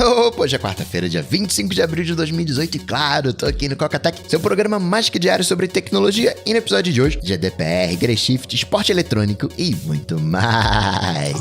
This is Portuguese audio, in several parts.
Opa, hoje é quarta-feira, dia 25 de abril de 2018 e claro, tô aqui no Cocatec, seu programa mais que diário sobre tecnologia e no episódio de hoje, GDPR, Greyshift, esporte eletrônico e muito mais.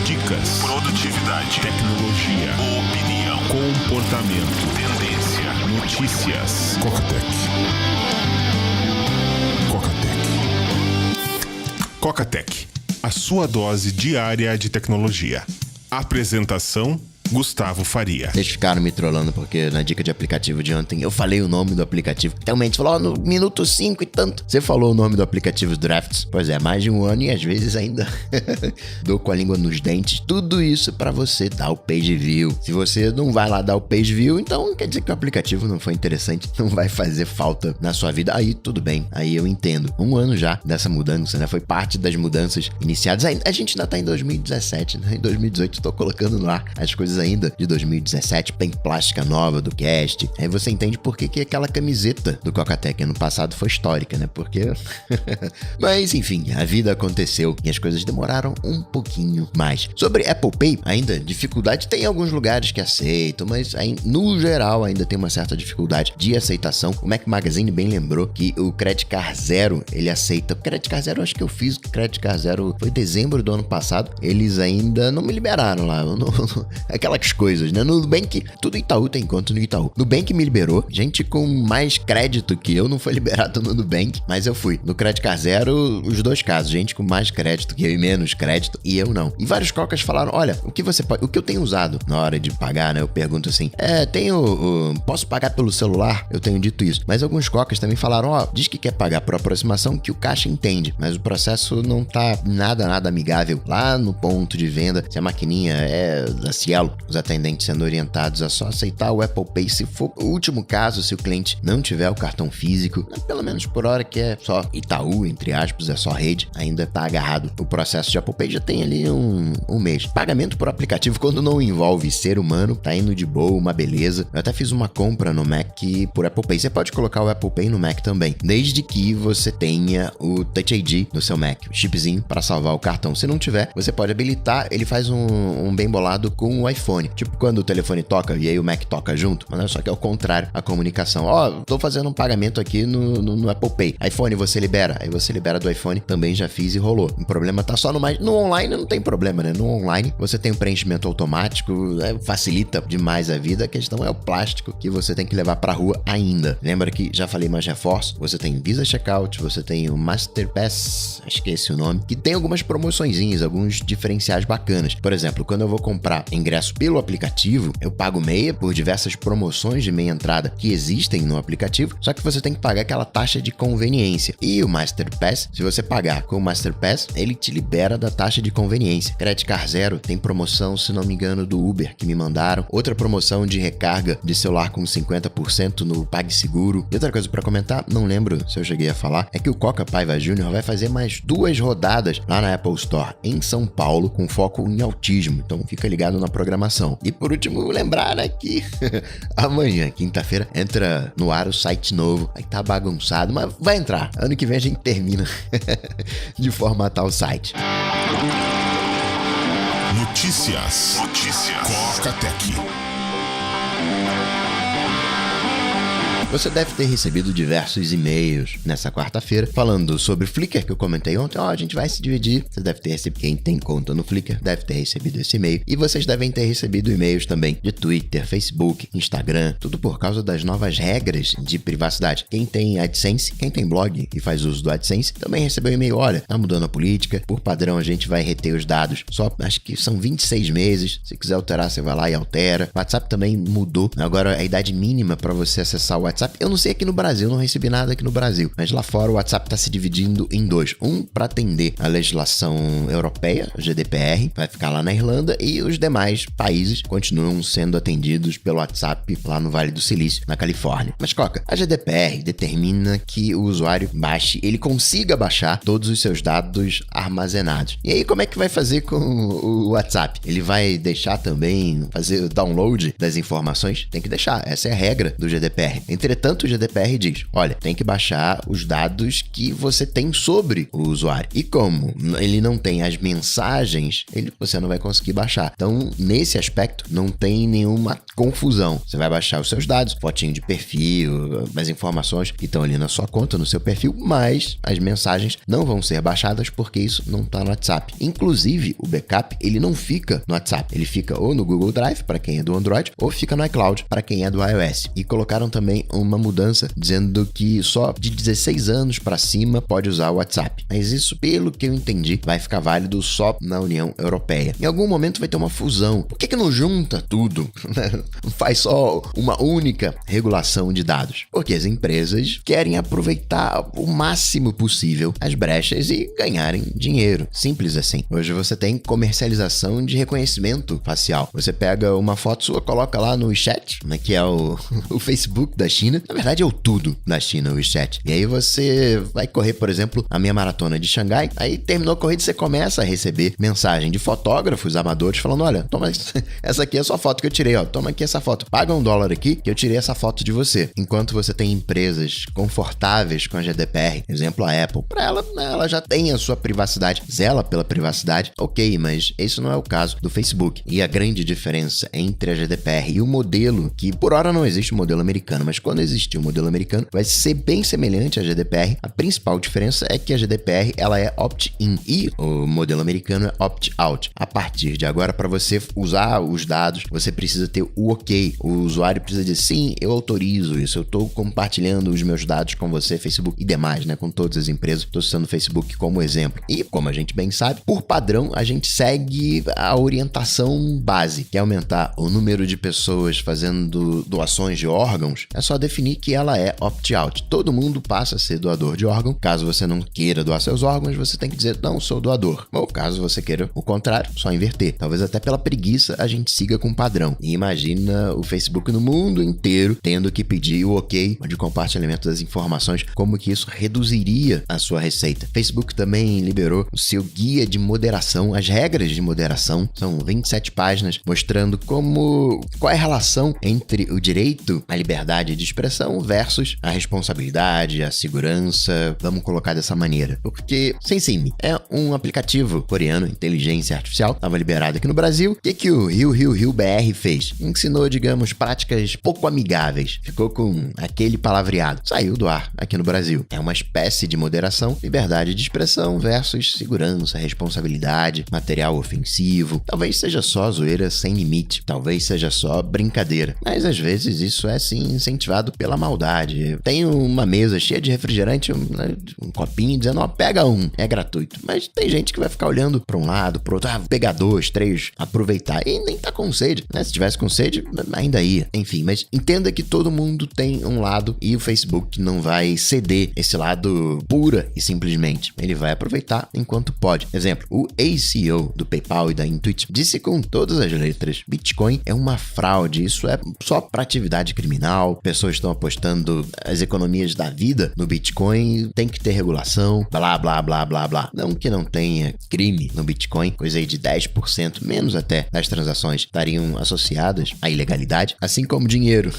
Dicas, produtividade, tecnologia, opinião, comportamento, tendência, notícias. Cocatec. Cocatec, a sua dose diária de tecnologia. Apresentação: Gustavo Faria. Vocês ficaram me trollando porque na dica de aplicativo de ontem eu falei o nome do aplicativo. Realmente falou, no minuto 5 e tanto. Você falou o nome do aplicativo Drafts. Pois é, mais de um ano e às vezes ainda dou com a língua nos dentes. Tudo isso pra você dar o page view. Se você não vai lá dar o page view, então quer dizer que o aplicativo não foi interessante, não vai fazer falta na sua vida. Aí tudo bem, aí eu entendo. Um ano já dessa mudança, né? Foi parte das mudanças iniciadas. A gente ainda tá em 2017, né? Em 2018 tô colocando no ar as coisas ainda de 2017, tem plástica nova do cast, aí você entende por que aquela camiseta do Cocatec ano passado foi histórica, né? Porque... Mas enfim, a vida aconteceu e as coisas demoraram um pouquinho mais. Sobre Apple Pay, ainda dificuldade, tem alguns lugares que aceitam, mas aí, no geral ainda tem uma certa dificuldade de aceitação. O Mac Magazine bem lembrou que o Credit Card Zero, ele aceita. O Credit Card Zero, acho que eu fiz o Credit Card Zero foi dezembro do ano passado, eles ainda não me liberaram lá, aquelas coisas, né? No Nubank, tudo Itaú tem conta no Itaú. Nubank me liberou, gente com mais crédito que eu não foi liberado no Nubank, mas eu fui. No Credit Card Zero, os dois casos, gente com mais crédito que eu e menos crédito, e eu não. E vários cocas falaram, olha, o que eu tenho usado na hora de pagar, né? Eu pergunto assim, posso pagar pelo celular? Eu tenho dito isso. Mas alguns cocas também falaram, diz que quer pagar por aproximação que o caixa entende, mas o processo não tá nada amigável lá no ponto de venda. Se a maquininha é da Cielo, os atendentes sendo orientados a só aceitar o Apple Pay se for o último caso, se o cliente não tiver o cartão físico, pelo menos por hora que é só Itaú, entre aspas, é só rede, ainda tá agarrado. O processo de Apple Pay já tem ali um mês. Pagamento por aplicativo, quando não envolve ser humano, tá indo de boa, uma beleza. Eu até fiz uma compra no Mac por Apple Pay. Você pode colocar o Apple Pay no Mac também, desde que você tenha o Touch ID no seu Mac, o chipzinho para salvar o cartão. Se não tiver, você pode habilitar, ele faz um bem bolado com o iPhone. Tipo quando o telefone toca e aí o Mac toca junto, mas só que é o contrário, a comunicação. Tô fazendo um pagamento aqui no Apple Pay. iPhone você libera, aí você libera do iPhone, também já fiz e rolou. O problema tá só no online, não tem problema, né? No online você tem o preenchimento automático, facilita demais a vida. A questão é o plástico que você tem que levar pra rua ainda. Lembra que já falei mais reforço? Você tem Visa Checkout, você tem o Master Pass, acho que é esse o nome, que tem algumas promoçõezinhas, alguns diferenciais bacanas. Por exemplo, quando eu vou comprar ingresso pelo aplicativo, eu pago meia por diversas promoções de meia entrada que existem no aplicativo, só que você tem que pagar aquela taxa de conveniência. E o Master Pass, se você pagar com o Master Pass, ele te libera da taxa de conveniência. Credit Card Zero tem promoção, se não me engano, do Uber que me mandaram. Outra promoção de recarga de celular com 50% no PagSeguro. E outra coisa pra comentar, não lembro se eu cheguei a falar, é que o Coca Paiva Jr. vai fazer mais 2 rodadas lá na Apple Store em São Paulo com foco em autismo. Então fica ligado na programação. E por último, lembrar, né, que amanhã, quinta-feira, entra no ar o site novo. Aí tá bagunçado, mas vai entrar. Ano que vem a gente termina de formatar o site. Notícias. Cocatec. Você deve ter recebido diversos e-mails nessa quarta-feira falando sobre Flickr, que eu comentei ontem. A gente vai se dividir. Você deve ter recebido, quem tem conta no Flickr, deve ter recebido esse e-mail. E vocês devem ter recebido e-mails também de Twitter, Facebook, Instagram, tudo por causa das novas regras de privacidade. Quem tem AdSense, quem tem blog e faz uso do AdSense, também recebeu e-mail. Olha, tá mudando a política. Por padrão, a gente vai reter os dados. Só, acho que são 26 meses. Se quiser alterar, você vai lá e altera. O WhatsApp também mudou. Agora, a idade mínima para você acessar o WhatsApp, eu não sei aqui no Brasil, não recebi nada aqui no Brasil, mas lá fora o WhatsApp está se dividindo em 2. Um para atender a legislação europeia, o GDPR, vai ficar lá na Irlanda, e os demais países continuam sendo atendidos pelo WhatsApp lá no Vale do Silício, na Califórnia. Mas, Coca, a GDPR determina que o usuário ele consiga baixar todos os seus dados armazenados. E aí, como é que vai fazer com o WhatsApp? Ele vai deixar também fazer o download das informações? Tem que deixar, essa é a regra do GDPR. Entretanto, Entretanto, o GDPR diz, olha, tem que baixar os dados que você tem sobre o usuário. E como ele não tem as mensagens, você não vai conseguir baixar. Então, nesse aspecto, não tem nenhuma confusão. Você vai baixar os seus dados, fotinho de perfil, as informações que estão ali na sua conta, no seu perfil, mas as mensagens não vão ser baixadas porque isso não está no WhatsApp. Inclusive, o backup, ele não fica no WhatsApp. Ele fica ou no Google Drive, para quem é do Android, ou fica no iCloud, para quem é do iOS. E colocaram também uma mudança, dizendo que só de 16 anos para cima pode usar o WhatsApp. Mas isso, pelo que eu entendi, vai ficar válido só na União Europeia. Em algum momento vai ter uma fusão. Por que não junta tudo? Não faz só uma única regulação de dados? Porque as empresas querem aproveitar o máximo possível as brechas e ganharem dinheiro. Simples assim. Hoje você tem comercialização de reconhecimento facial. Você pega uma foto sua, coloca lá no WeChat, né, que é o Facebook da China. Na verdade é o tudo da China, o WeChat. E aí você vai correr, por exemplo, a minha maratona de Xangai. Aí terminou a corrida, você começa a receber mensagem de fotógrafos amadores falando, olha, toma essa aqui é a sua foto que eu tirei, ó. Toma aqui essa foto. Paga $1 aqui que eu tirei essa foto de você. Enquanto você tem empresas confortáveis com a GDPR, exemplo a Apple, para ela já tem a sua privacidade, zela pela privacidade, ok, mas esse não é o caso do Facebook. E a grande diferença entre a GDPR e o modelo, que por hora não existe o modelo americano, mas quando existir o modelo americano, vai ser bem semelhante à GDPR. A principal diferença é que a GDPR ela é opt-in e o modelo americano é opt-out. A partir de agora, para você usar os dados, você precisa ter o ok. O usuário precisa dizer, sim, eu autorizo isso, eu estou compartilhando os meus dados com você, Facebook e demais, né? Com todas as empresas. Estou usando o Facebook como exemplo. E, como a gente bem sabe, por padrão, a gente segue a orientação base, que é aumentar o número de pessoas fazendo doações de órgãos. É só definir que ela é opt-out. Todo mundo passa a ser doador de órgão. Caso você não queira doar seus órgãos, você tem que dizer, não, sou doador. Ou caso você queira o contrário, só inverter. Talvez até pela preguiça a gente siga com o padrão. E imagina o Facebook no mundo inteiro tendo que pedir o ok de compartilhamento das informações, como que isso reduziria a sua receita. Facebook também liberou o seu guia de moderação, as regras de moderação, são 27 páginas, mostrando qual é a relação entre o direito à liberdade de expressão versus a responsabilidade, a segurança, vamos colocar dessa maneira. Porque SenseMe é um aplicativo coreano, inteligência artificial, estava liberado aqui no Brasil. O que o Rio BR fez? Ensinou, digamos, práticas pouco amigáveis. Ficou com aquele palavreado. Saiu do ar aqui no Brasil. É uma espécie de moderação, liberdade de expressão versus segurança, responsabilidade, material ofensivo. Talvez seja só zoeira sem limite. Talvez seja só brincadeira. Mas às vezes isso é sim incentivado pela maldade. Tem uma mesa cheia de refrigerante, um copinho dizendo, ó, pega um. É gratuito. Mas tem gente que vai ficar olhando para um lado, pro outro, pegar 2, 3, aproveitar. E nem tá com sede, né? Se tivesse com sede, ainda ia. Enfim, mas entenda que todo mundo tem um lado e o Facebook não vai ceder esse lado pura e simplesmente. Ele vai aproveitar enquanto pode. Exemplo, o ex-CEO do PayPal e da Intuit disse com todas as letras, Bitcoin é uma fraude, isso é só para atividade criminal, pessoas estão apostando as economias da vida no Bitcoin, tem que ter regulação, blá, blá, blá, blá, blá. Não que não tenha crime no Bitcoin, coisa aí de 10%, menos até, das transações estariam associadas à ilegalidade, assim como dinheiro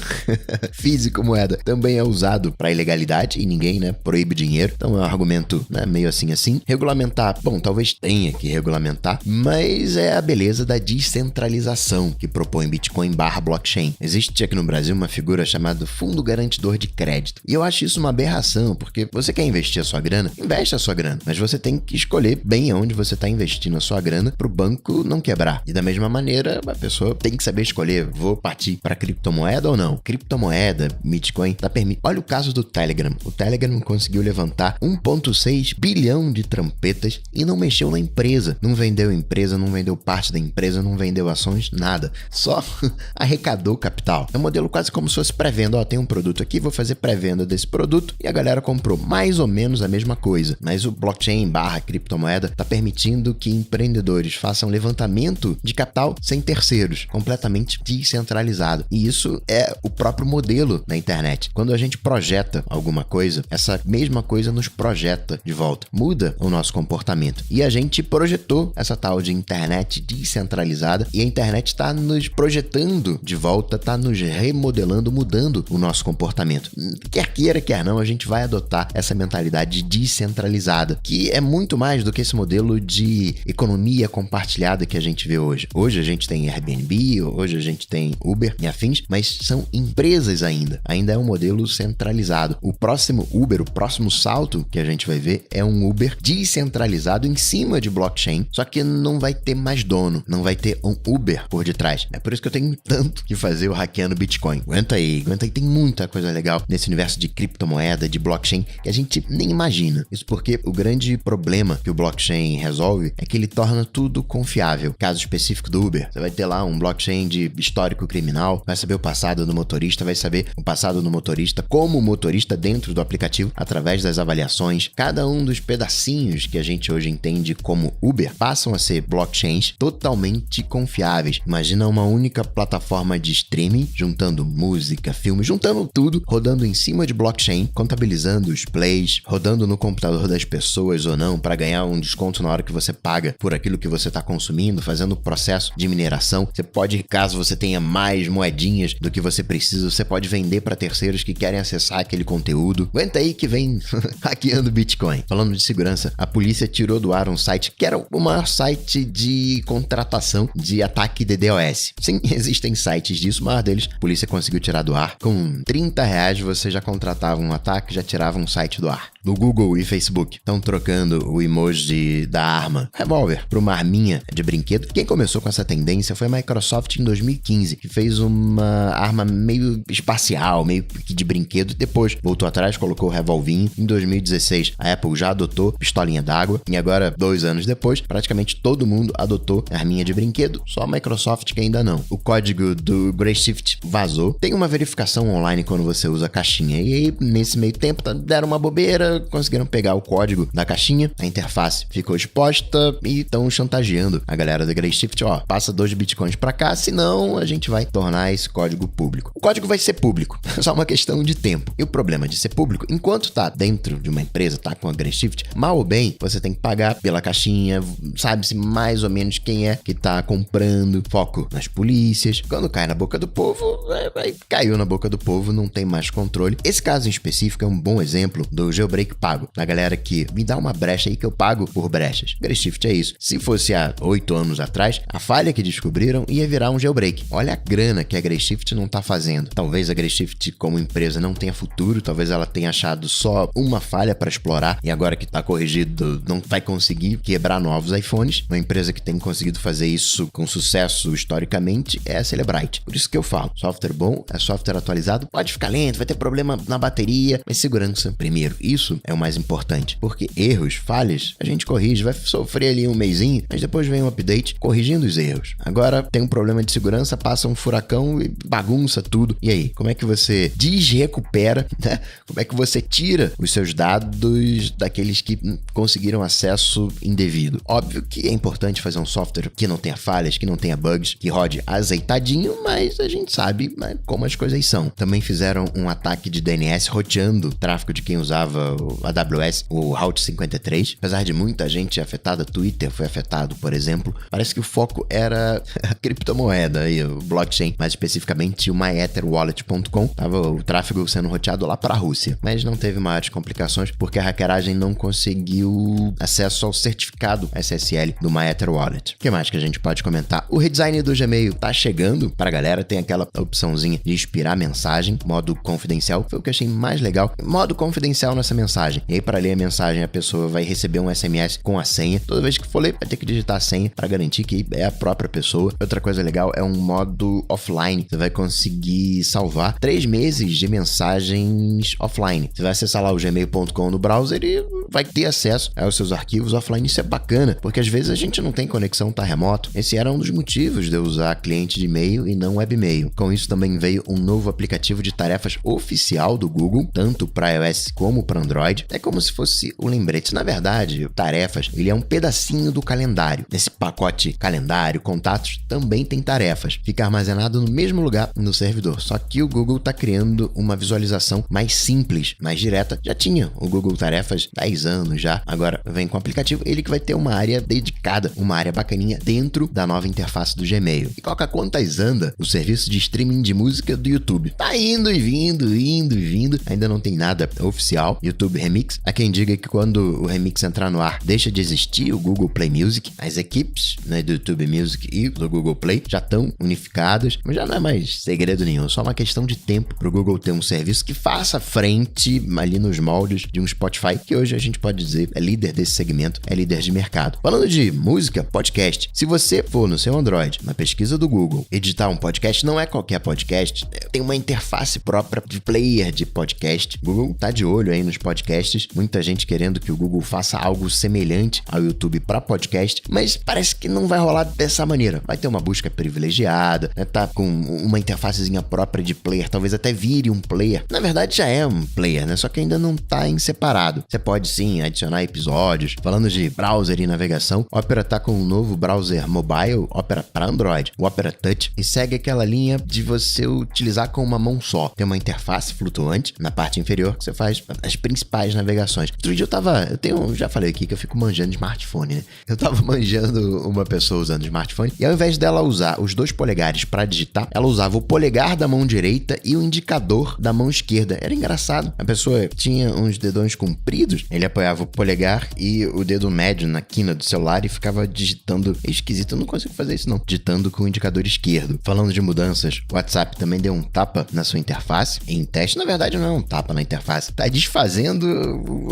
físico, moeda, também é usado para ilegalidade e ninguém, né, proíbe dinheiro. Então é um argumento, né, meio assim. Regulamentar, bom, talvez tenha que regulamentar, mas é a beleza da descentralização que propõe Bitcoin / blockchain. Existe aqui no Brasil uma figura chamada Fundo Garantidor de Crédito. E eu acho isso uma aberração, porque você quer investir a sua grana, investe a sua grana, mas você tem que escolher bem onde você está investindo a sua grana para o banco não quebrar. E da mesma maneira, a pessoa tem que saber escolher, vou partir para criptomoeda ou não. Criptomoeda, Bitcoin, tá permitido. Olha o caso do Telegram. O Telegram conseguiu levantar 1,6 bilhão de trampetas e não mexeu na empresa. Não vendeu empresa, não vendeu parte da empresa, não vendeu ações, nada. Só arrecadou capital. É um modelo quase como se fosse pré-venda. Ó, tem um produto aqui, vou fazer pré-venda desse produto e a galera comprou mais ou menos a mesma coisa. Mas o blockchain / criptomoeda tá permitindo que empreendedores façam levantamento de capital sem terceiros, completamente descentralizado. E isso é o próprio modelo na internet. Quando a gente projeta alguma coisa, essa mesma coisa nos projeta de volta. Muda o nosso comportamento. E a gente projetou essa tal de internet descentralizada e a internet está nos projetando de volta, está nos remodelando, mudando o nosso comportamento. Quer queira, quer não, a gente vai adotar essa mentalidade descentralizada, que é muito mais do que esse modelo de economia compartilhada que a gente vê hoje. Hoje a gente tem Airbnb, hoje a gente tem Uber e afins, mas são empresas ainda é um modelo centralizado. O próximo Uber, o próximo salto que a gente vai ver é um Uber descentralizado em cima de blockchain, só que não vai ter mais dono, não vai ter um Uber por detrás. É por isso que eu tenho tanto que fazer o Hackeando Bitcoin. Aguenta aí, tem muita coisa legal nesse universo de criptomoeda, de blockchain, que a gente nem imagina. Isso porque o grande problema que o blockchain resolve é que ele torna tudo confiável. Caso específico do Uber, você vai ter lá um blockchain de histórico criminal, vai saber o passado do motorista, vai saber o passado do motorista como motorista dentro do aplicativo, através das avaliações. Cada um dos pedacinhos que a gente hoje entende como Uber passam a ser blockchains totalmente confiáveis. Imagina uma única plataforma de streaming, juntando música, filme, juntando tudo, rodando em cima de blockchain, contabilizando os plays, rodando no computador das pessoas ou não, para ganhar um desconto na hora que você paga por aquilo que você está consumindo, fazendo o processo de mineração. Você pode, caso você tenha mais moedinhas do que você precisa, você pode vender para terceiros que querem acessar aquele conteúdo. Aguenta aí que vem Hackeando Bitcoin. Falando de segurança, a polícia tirou do ar um site que era o maior site de contratação de ataque DDoS. Sim, existem sites disso, o maior deles a polícia conseguiu tirar do ar. Com R$30 você já contratava um ataque, já tirava um site do ar. No Google e Facebook estão trocando o emoji da arma revólver para uma arminha de brinquedo. Quem começou com essa tendência foi a Microsoft em 2015, que fez uma arma meio espacial, meio que de brinquedo. Depois voltou atrás, colocou o revolvinho. Em 2016, a Apple já adotou pistolinha d'água. E agora, 2 anos depois, praticamente todo mundo adotou arminha de brinquedo. Só a Microsoft que ainda não. O código do Grayshift vazou. Tem uma verificação online quando você usa a caixinha. E aí, nesse meio tempo, deram uma bobeira, conseguiram pegar o código da caixinha, a interface ficou exposta e estão chantageando a galera da Grayshift, passa 2 bitcoins pra cá, senão a gente vai tornar esse código público. O código vai ser público, é só uma questão de tempo. E o problema de ser público, enquanto tá dentro de uma empresa, tá com a Grayshift, mal ou bem, você tem que pagar pela caixinha, sabe-se mais ou menos quem é que tá comprando, foco nas polícias. Quando cai na boca do povo, caiu na boca do povo, não tem mais controle. Esse caso em específico é um bom exemplo do jailbreak pago. A galera que me dá uma brecha aí que eu pago por brechas. Grayshift é isso. Se fosse há 8 anos atrás, a falha que descobriram ia virar um jailbreak. Olha a grana que a Grayshift não tá fazendo. Talvez a Grayshift como empresa não tenha futuro, talvez ela tenha achado só uma falha para explorar e agora que tá corrigido não vai conseguir quebrar novos iPhones. Uma empresa que tem conseguido fazer isso com sucesso historicamente é a Cellebrite. Por isso que eu falo, software bom é software atualizado, pode ficar lento, vai ter problema na bateria, mas segurança primeiro. Isso é o mais importante, porque erros, falhas, a gente corrige, vai sofrer ali um mesinho, mas depois vem um update corrigindo os erros. Agora tem um problema de segurança, passa um furacão e bagunça tudo. E aí, como é que você desrecupera, né? Como é que você tira os seus dados daqueles que conseguiram acesso indevido? Óbvio que é importante fazer um software que não tenha falhas, que não tenha bugs, que rode azeitadinho, mas a gente sabe, né, como as coisas são. Também fizeram um ataque de DNS roteando o tráfego de quem usava o AWS, o Route 53. Apesar de muita gente afetada, Twitter foi afetado, por exemplo. Parece que o foco era a criptomoeda e o blockchain, mais especificamente o MyEtherWallet.com. Tava o tráfego sendo roteado lá para a Rússia, mas não teve maiores complicações porque a hackeragem não conseguiu acesso ao certificado SSL do MyEtherWallet. O que mais que a gente pode comentar? O redesign do Gmail tá chegando para a galera, tem aquela opçãozinha de expirar mensagem, modo confidencial, foi o que eu achei mais legal. Modo confidencial nessa mensagem. E aí, para ler a mensagem, a pessoa vai receber um SMS com a senha. Toda vez que for ler, vai ter que digitar a senha para garantir que é a própria pessoa. Outra coisa legal é um modo offline. Você vai conseguir salvar 3 meses de mensagens offline. Você vai acessar lá o gmail.com no browser e vai ter acesso aos seus arquivos offline. Isso é bacana, porque às vezes a gente não tem conexão, tá remoto. Esse era um dos motivos de eu usar cliente de e-mail e não webmail. Com isso também veio um novo aplicativo de tarefas oficial do Google, tanto para iOS como para Android. Android, é como se fosse o lembrete. Na verdade, Tarefas, ele é um pedacinho do calendário. Nesse pacote calendário, contatos, também tem tarefas. Fica armazenado no mesmo lugar no servidor. Só que o Google está criando uma visualização mais simples, mais direta. Já tinha o Google Tarefas 10 anos já. Agora vem com o aplicativo, ele que vai ter uma área dedicada, uma área bacaninha dentro da nova interface do Gmail. E qual que é a quantas anda o serviço de streaming de música do YouTube? Tá indo e vindo. Ainda não tem nada oficial. YouTube Remix. Há quem diga que quando o Remix entrar no ar, deixa de existir o Google Play Music. As equipes, né, do YouTube Music e do Google Play já estão unificadas, mas já não é mais segredo nenhum. Só uma questão de tempo pro Google ter um serviço que faça frente ali nos moldes de um Spotify, que hoje a gente pode dizer é líder desse segmento, é líder de mercado. Falando de música, podcast. Se você for no seu Android, na pesquisa do Google, editar um podcast, não é qualquer podcast, tem uma interface própria de player de podcast. O Google tá de olho aí nos podcasts, muita gente querendo que o Google faça algo semelhante ao YouTube para podcast, mas parece que não vai rolar dessa maneira. Vai ter uma busca privilegiada, né? Tá com uma interfacezinha própria de player, talvez até vire um player. Na verdade já é um player, né? Só que ainda não tá em separado. Você pode sim adicionar episódios. Falando de browser e navegação, o Opera tá com um novo browser mobile, Opera para Android, o Opera Touch, e segue aquela linha de você utilizar com uma mão só. Tem uma interface flutuante na parte inferior que você faz as principais navegações. Outro dia já falei aqui que eu fico manjando smartphone, né? Eu tava manjando uma pessoa usando smartphone e ao invés dela usar os 2 polegares para digitar, ela usava o polegar da mão direita e o indicador da mão esquerda. Era engraçado. A pessoa tinha uns dedões compridos, ele apoiava o polegar e o dedo médio na quina do celular e ficava digitando. É esquisito, eu não consigo fazer isso não. Digitando com o indicador esquerdo. Falando de mudanças, o WhatsApp também deu um tapa na sua interface em teste. Na verdade não é um tapa na interface, tá desfazendo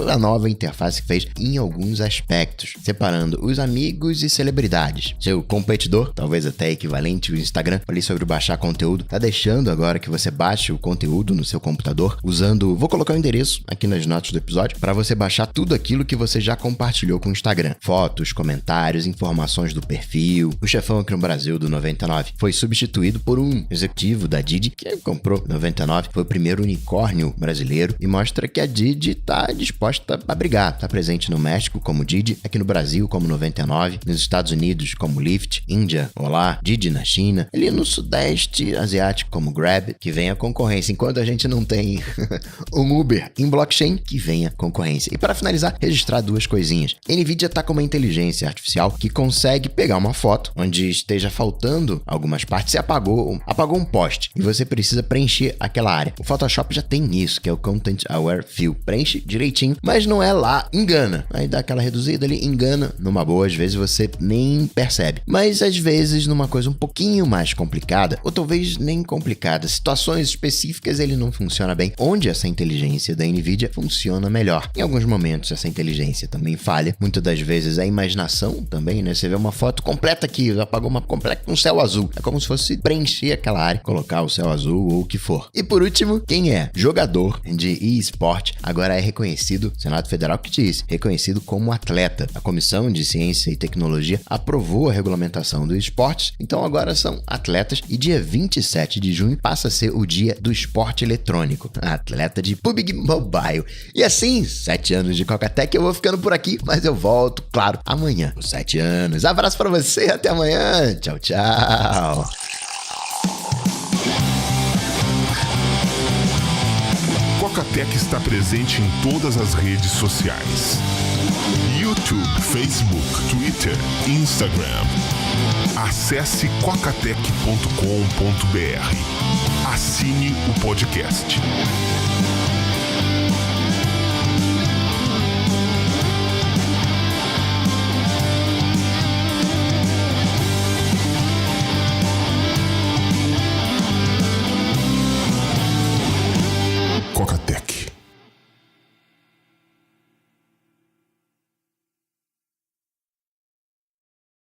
a nova interface que fez em alguns aspectos, separando os amigos e celebridades. Seu competidor, talvez até equivalente, o Instagram, falei sobre baixar conteúdo, tá deixando agora que você baixe o conteúdo no seu computador usando, vou colocar o endereço aqui nas notas do episódio, para você baixar tudo aquilo que você já compartilhou com o Instagram. Fotos, comentários, informações do perfil. O chefão aqui no Brasil do 99 foi substituído por um executivo da Didi que comprou 99, foi o primeiro unicórnio brasileiro e mostra que a Didi tá disposta a brigar. Tá presente no México como Didi, aqui no Brasil como 99, nos Estados Unidos como Lyft, Índia, Olá, Didi na China, ali no Sudeste Asiático como Grab, que vem a concorrência. Enquanto a gente não tem um Uber em blockchain, que vem a concorrência. E para finalizar, registrar 2 coisinhas. A NVIDIA tá com uma inteligência artificial que consegue pegar uma foto onde esteja faltando algumas partes. Você apagou um post e você precisa preencher aquela área. O Photoshop já tem isso, que é o Content Aware Fill. Preenche direitinho, mas não é lá, engana. Aí dá aquela reduzida ali, engana numa boa, às vezes você nem percebe. Mas às vezes numa coisa um pouquinho mais complicada, ou talvez nem complicada, situações específicas ele não funciona bem, onde essa inteligência da NVIDIA funciona melhor. Em alguns momentos essa inteligência também falha, muitas das vezes a imaginação também, né? Você vê uma foto completa aqui, apagou uma completa com céu azul. É como se fosse preencher aquela área, colocar o céu azul ou o que for. E por último, quem é jogador de e-sport agora é reconhecido, Senado Federal que diz, reconhecido como atleta. A Comissão de Ciência e Tecnologia aprovou a regulamentação dos esportes, então agora são atletas e dia 27 de junho passa a ser o dia do esporte eletrônico. Atleta de PUBG Mobile. E assim, 7 anos de Coca-Tech, eu vou ficando por aqui, mas eu volto, claro, amanhã, os 7 anos. Abraço pra você, até amanhã. Tchau, tchau. Coca-Tech está presente em todas as redes sociais: YouTube, Facebook, Twitter, Instagram. Acesse cocatec.com.br. Assine o podcast.